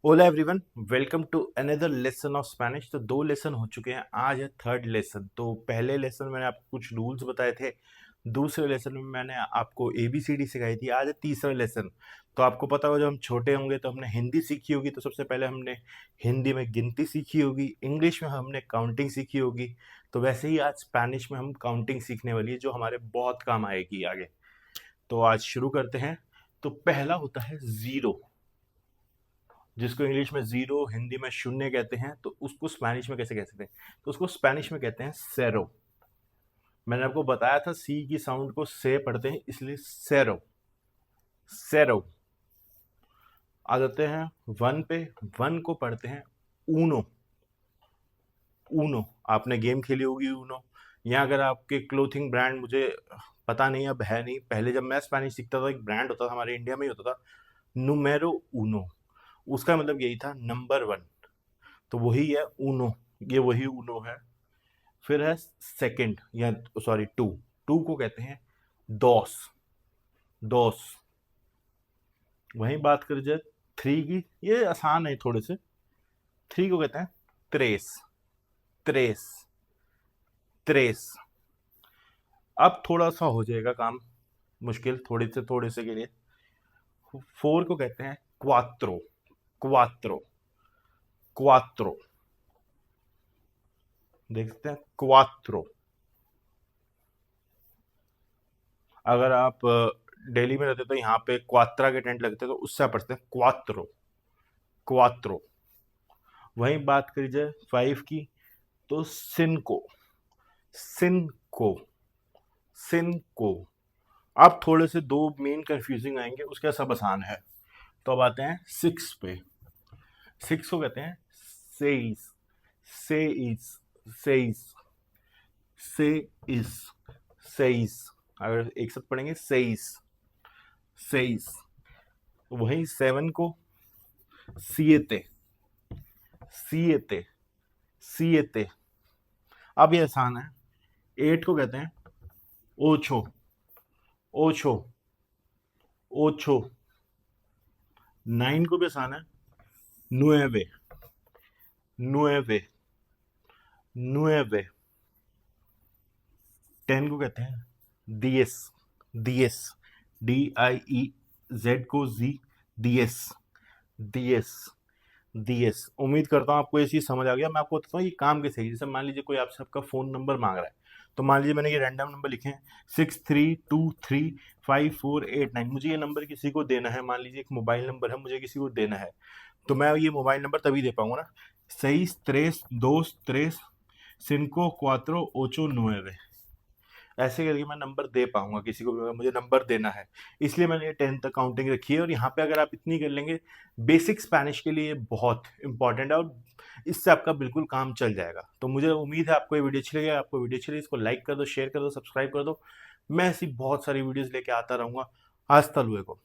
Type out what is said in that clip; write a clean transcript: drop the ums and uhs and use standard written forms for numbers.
Ola everyone, welcome to another lesson of Spanish. तो 2 lesson हो चुके हैं, आज है थर्ड लेसन। तो पहले लेसन में मैंने आपको कुछ रूल्स बताए थे, दूसरे लेसन में मैंने आपको ABCD सिखाई थी, आज है तीसरा लेसन। तो आपको पता होगा जब हम छोटे होंगे तो हमने हिंदी सीखी होगी, तो सबसे पहले हमने हिंदी में गिनती सीखी होगी, इंग्लिश में हमने काउंटिंग सीखी होगी। तो वैसे ही आज स्पेनिश में हम काउंटिंग सीखने वाली है, जो हमारे बहुत काम आएगी आगे। तो आज शुरू करते हैं। तो पहला होता है जीरो, जिसको इंग्लिश में जीरो, हिंदी में शून्य कहते हैं। तो उसको स्पेनिश में कैसे कह सकते हैं? तो उसको स्पेनिश में कहते हैं सेरो। मैंने आपको बताया था सी की साउंड को से पढ़ते हैं, इसलिए सेरो। सेरो। आ जाते हैं वन पे। वन को पढ़ते हैं ऊनो। ऊनो। आपने गेम खेली होगी ऊनो, या अगर आपके क्लोथिंग ब्रांड, मुझे पता नहीं अब है नहीं, पहले जब मैं स्पेनिश सीखता था एक ब्रांड होता था हमारे इंडिया में ही होता था, नुमेरो ऊनो। उसका मतलब यही था नंबर वन। तो वही है ऊनो, ये वही ऊनो है। फिर है सेकंड, या सॉरी टू। टू को कहते हैं दोस। दोस। वहीं बात करी जाए थ्री की, ये आसान है थोड़े से। थ्री को कहते हैं त्रेस। त्रेस। त्रेस। अब थोड़ा सा हो जाएगा काम मुश्किल, थोड़े से के लिए। फोर को कहते हैं क्वात्रो। क्वात्रो। क्वात्रो। देख सकते हैं क्वात्रो। अगर आप दिल्ली में रहते तो यहाँ पे क्वात्रा के टेंट लगते तो उससे आप पढ़ते हैं क्वात्रो। क्वात्रो। वहीं बात करी जाए फाइव की, तो सिनको। सिनको। सिनको। अब थोड़े से दो मेन कंफ्यूजिंग आएंगे, उसके सब आसान है। तो अब आते हैं सिक्स पे। सिक्स को कहते हैं सेइस। सेइस। सेइस। सेइस। सेइस। अगर एक साथ पढ़ेंगे सेइस। सेइस। वहीं सेवन को सिएते। सिएते। सिएते। अब ये आसान है। एट को कहते हैं ओछो। ओछो। ओछो। नाइन को भी आसान है, नुएवे। नुएवे। नुएवे। टेन को कहते हैं दिएस। दिएस। DIEZ को जी। दिएस। दिएस। दिएस। उम्मीद करता हूँ आपको ये चीज़ समझ आ गया। मैं आपको बताता हूँ ये काम कैसे है। जैसे मान लीजिए कोई आपसे आपका फ़ोन नंबर मांग रहा है, तो मान लीजिए मैंने ये रैंडम नंबर लिखे हैं 63235489। मुझे ये नंबर किसी को देना है, मान लीजिए एक मोबाइल नंबर है, मुझे किसी को देना है। तो मैं ये मोबाइल नंबर तभी दे पाऊंगा ना, seis tres dos tres cinco cuatro ocho nueve। ऐसे करके मैं नंबर दे पाऊंगा किसी को भी, अगर मुझे नंबर देना है। इसलिए मैंने ये 10 तक काउंटिंग रखी है। और यहाँ पे अगर आप इतनी कर लेंगे, बेसिक स्पेनिश के लिए ये बहुत इंपॉर्टेंट है, और इससे आपका बिल्कुल काम चल जाएगा। तो मुझे उम्मीद है आपको ये वीडियो अच्छी लगी। आपको वीडियो अच्छी लगी, इसको लाइक कर दो, शेयर कर दो, सब्सक्राइब कर दो। मैं ऐसी बहुत सारी वीडियोज लेके आता रहूंगा। हasta luego।